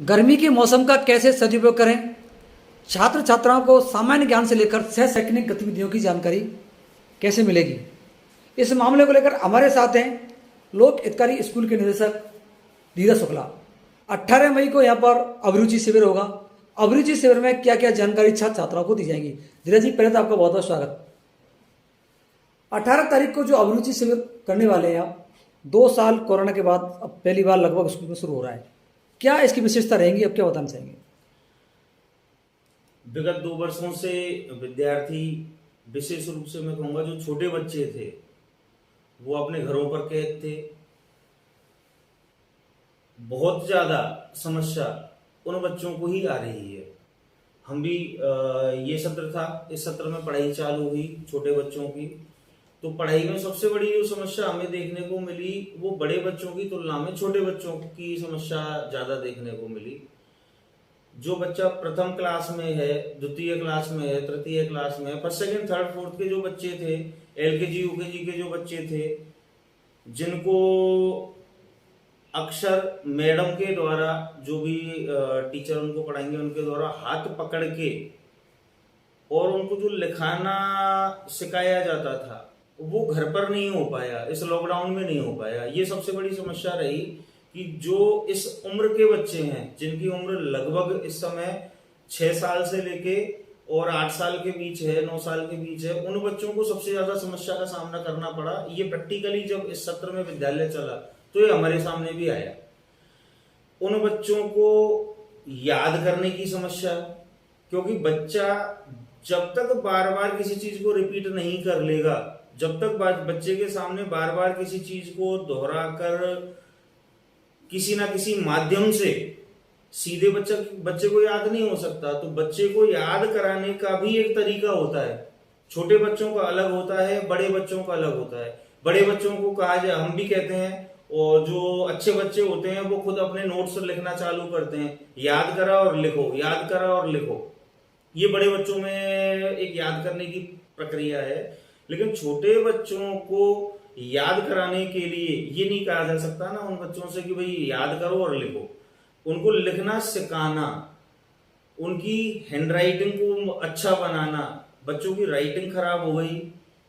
गर्मी के मौसम का कैसे सदुपयोग करें। छात्र छात्राओं को सामान्य ज्ञान से लेकर सह शैक्षणिक गतिविधियों की जानकारी कैसे मिलेगी, इस मामले को लेकर हमारे साथ हैं लोक हितकारी स्कूल के निदेशक धीरज शुक्ला। 18 मई को यहाँ पर अभिरुचि शिविर होगा। अभिरुचि शिविर में क्या क्या जानकारी छात्र छात्राओं को दी जाएगी। धीरज जी, पहले तो आपका बहुत बहुत स्वागत। 18 तारीख को जो अभिरुचि शिविर करने वाले हैं आप, 2 साल कोरोना के बाद अब पहली बार लगभग स्कूल में शुरू हो रहा है, क्या इसकी विशेषता रहेंगी, अब क्या बताना चाहेंगे। विगत 2 वर्षों से विद्यार्थी, विशेष रूप से मैं कहूँगा जो छोटे बच्चे थे, वो अपने घरों पर कैद थे। बहुत ज्यादा समस्या उन बच्चों को ही आ रही है। हम भी ये सत्र था, इस सत्र में पढ़ाई चालू हुई छोटे बच्चों की, तो पढ़ाई में सबसे बड़ी जो समस्या हमें देखने को मिली वो बड़े बच्चों की तुलना में छोटे बच्चों की समस्या ज्यादा देखने को मिली। जो बच्चा प्रथम क्लास में है, द्वितीय क्लास में है, तृतीय क्लास में है, फर्स्ट सेकंड थर्ड फोर्थ के जो बच्चे थे, एलकेजी यूकेजी के जो बच्चे थे, जिनको अक्सर मैडम के द्वारा, जो भी टीचर उनको पढ़ाएंगे उनके द्वारा हाथ पकड़ के और उनको जो लिखाना सिखाया जाता था वो घर पर नहीं हो पाया, इस लॉकडाउन में नहीं हो पाया। ये सबसे बड़ी समस्या रही कि जो इस उम्र के बच्चे हैं, जिनकी उम्र लगभग इस समय 6 साल से लेके और 8 साल के बीच है, 9 साल के बीच है, उन बच्चों को सबसे ज्यादा समस्या का सामना करना पड़ा। ये प्रैक्टिकली जब इस सत्र में विद्यालय चला तो ये हमारे सामने भी आया। उन बच्चों को याद करने की समस्या, क्योंकि बच्चा जब तक बार बार किसी चीज को रिपीट नहीं कर लेगा, जब तक बच्चे के सामने बार बार किसी चीज को दोहरा कर किसी ना किसी माध्यम से सीधे बच्चे को याद नहीं हो सकता, तो बच्चे को याद कराने का भी एक तरीका होता है। छोटे बच्चों का अलग होता है, बड़े बच्चों का अलग होता है। बड़े बच्चों को कहा जाए, हम भी कहते हैं, और जो अच्छे बच्चे होते हैं वो खुद अपने नोट्स लिखना चालू करते हैं, याद करा और लिखो, याद करा और लिखो। ये बड़े बच्चों में एक याद करने की प्रक्रिया है। लेकिन छोटे बच्चों को याद कराने के लिए ये नहीं कहा जा सकता ना उन बच्चों से कि भाई याद करो और लिखो। उनको लिखना सिखाना, उनकी हैंडराइटिंग को अच्छा बनाना। बच्चों की राइटिंग खराब हो गई,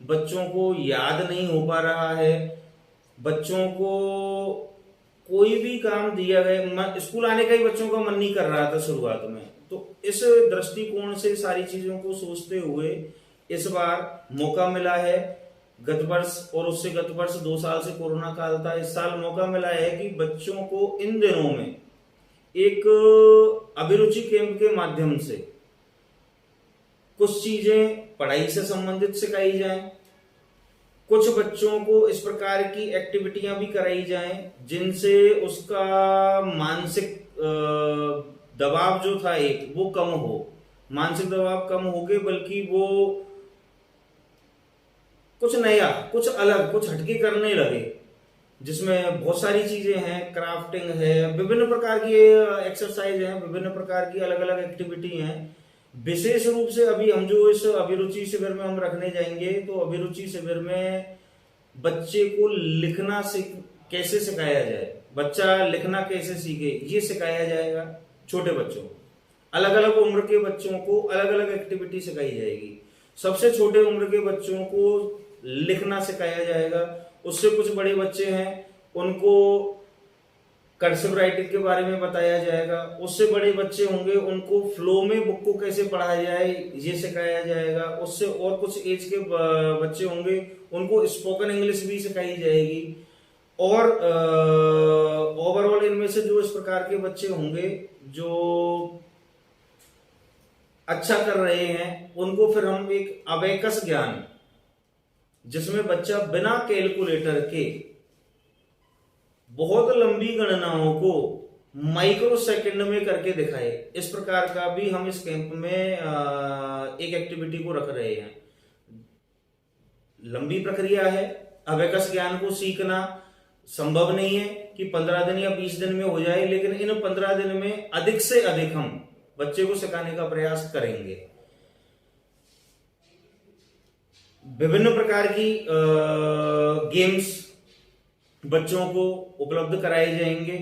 बच्चों को याद नहीं हो पा रहा है, बच्चों को कोई भी काम दिया गया, स्कूल आने का ही बच्चों का मन नहीं कर रहा था शुरुआत में। तो इस दृष्टिकोण से सारी चीजों को सोचते हुए इस बार मौका मिला है। गत वर्ष और उससे गत वर्ष 2 साल से कोरोना काल था, इस साल मौका मिला है कि बच्चों को इन दिनों में एक अभिरुचि कैंप के माध्यम से कुछ चीजें पढ़ाई से संबंधित सिखाई जाएं, कुछ बच्चों को इस प्रकार की एक्टिविटियां भी कराई जाएं जिनसे उसका मानसिक दबाव जो था एक वो कम हो, मानसिक दबाव कम हो के बल्कि वो कुछ नया, कुछ अलग, कुछ हटके करने लगे, जिसमें बहुत सारी चीजें हैं, क्राफ्टिंग है, विभिन्न प्रकार की एक्सरसाइज है, विभिन्न प्रकार की अलग अलग एक्टिविटी हैं। विशेष रूप से अभी हम जो इस अभिरुचि शिविर में हम रखने जाएंगे, तो अभिरुचि शिविर में बच्चे को लिखना कैसे सिखाया जाए, बच्चा लिखना कैसे सीखे, ये सिखाया जाएगा। छोटे बच्चों को, अलग अलग उम्र के बच्चों को अलग अलग एक्टिविटी सिखाई जाएगी। सबसे छोटे उम्र के बच्चों को लिखना सिखाया जाएगा। उससे कुछ बड़े बच्चे हैं उनको कर्सिव राइटिंग के बारे में बताया जाएगा। उससे बड़े बच्चे होंगे उनको फ्लो में बुक को कैसे पढ़ा जाए ये सिखाया जाएगा। उससे और कुछ एज के बच्चे होंगे उनको स्पोकन इंग्लिश भी सिखाई जाएगी। और ओवरऑल इनमें से जो इस प्रकार के बच्चे होंगे जो अच्छा कर रहे हैं उनको फिर हम एक अबेकस ज्ञान, जिसमें बच्चा बिना कैलकुलेटर के बहुत लंबी गणनाओं को माइक्रो सेकंड में करके दिखाए, इस प्रकार का भी हम इस कैंप में एक एक्टिविटी को रख रहे हैं। लंबी प्रक्रिया है, अबेकस ज्ञान को सीखना संभव नहीं है कि 15 दिन या 20 दिन में हो जाए, लेकिन इन 15 दिन में अधिक से अधिक हम बच्चे को सिखाने का प्रयास करेंगे। विभिन्न प्रकार की गेम्स बच्चों को उपलब्ध कराए जाएंगे।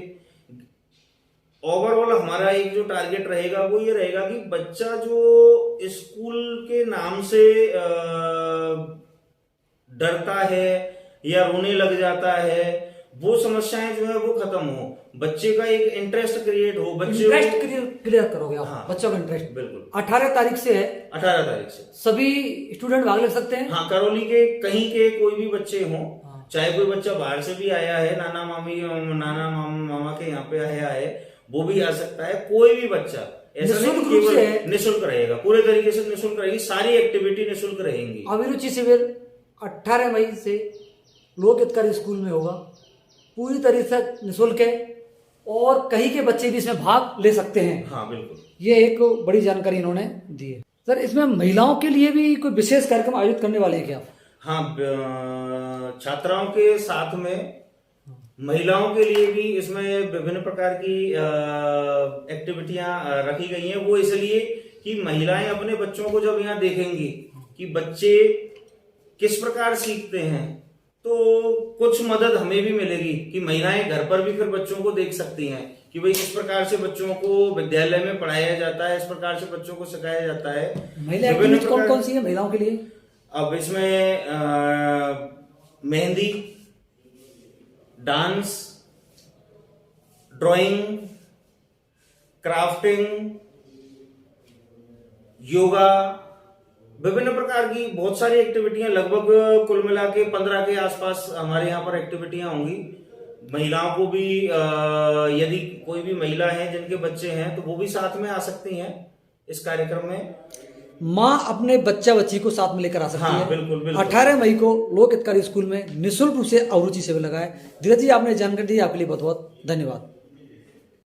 ओवरऑल हमारा एक जो टारगेट रहेगा वो ये रहेगा कि बच्चा जो स्कूल के नाम से डरता है या रोने लग जाता है, वो समस्याएं जो है वो खत्म हो, बच्चे का एक इंटरेस्ट क्रिएट हो, बच्चे इंटरेस्ट क्लियर करोगे आप। हाँ, बच्चों का इंटरेस्ट बिल्कुल 18 तारीख से है। 18 तारीख से सभी स्टूडेंट भाग ले सकते हैं। हाँ, करौली के कहीं के कोई भी बच्चे हों, हाँ। चाहे कोई बच्चा बाहर से भी आया है, नाना मामा के यहाँ पे आया है, वो भी आ सकता है। कोई भी बच्चा, ऐसा नहीं कि केवल निःशुल्क रहेगा, पूरे तरीके से निःशुल्क रहेगी, सारी एक्टिविटी निःशुल्क रहेंगी। अभिरुचि शिविर 18 मई से लोक हितकारी स्कूल में होगा, पूरी तरीके से निःशुल्क है और कहीं के बच्चे भी इसमें भाग ले सकते हैं। हाँ बिल्कुल, ये एक बड़ी जानकारी इन्होंने दी है। सर, इसमें महिलाओं के लिए भी कोई विशेष कार्यक्रम आयोजित करने वाले हैं क्या आप? हाँ, छात्राओं के साथ में महिलाओं के लिए भी इसमें विभिन्न प्रकार की एक्टिविटियां रखी गई हैं। वो इसलिए कि महिलाएं अपने बच्चों को जब यहाँ देखेंगी कि बच्चे किस प्रकार सीखते हैं, तो कुछ मदद हमें भी मिलेगी कि महिलाएं घर पर भी फिर बच्चों को देख सकती हैं कि भाई किस प्रकार से बच्चों को विद्यालय में पढ़ाया जाता है, इस प्रकार से बच्चों को सिखाया जाता है। महिला एक्टिविटी कौन कौन सी है महिलाओं के लिए? अब इसमें mehndi, dance, drawing, crafting, yoga, विभिन्न प्रकार की बहुत सारी एक्टिविटियां, लगभग कुल मिला के 15 के आसपास हमारे यहाँ पर एक्टिविटियां होंगी। महिलाओं को भी यदि कोई भी महिला है जिनके बच्चे हैं तो वो भी साथ में आ सकती हैं इस कार्यक्रम में। माँ अपने बच्चा बच्ची को साथ में लेकर आ सकती है। बिल्कुल बिल्कुल। 18 मई को लोक हितकारी स्कूल में निःशुल्क रूप से अभिरुचि शिविर लगाए। धीरज जी, आपने जानकारी दी, आपके लिए बहुत बहुत धन्यवाद।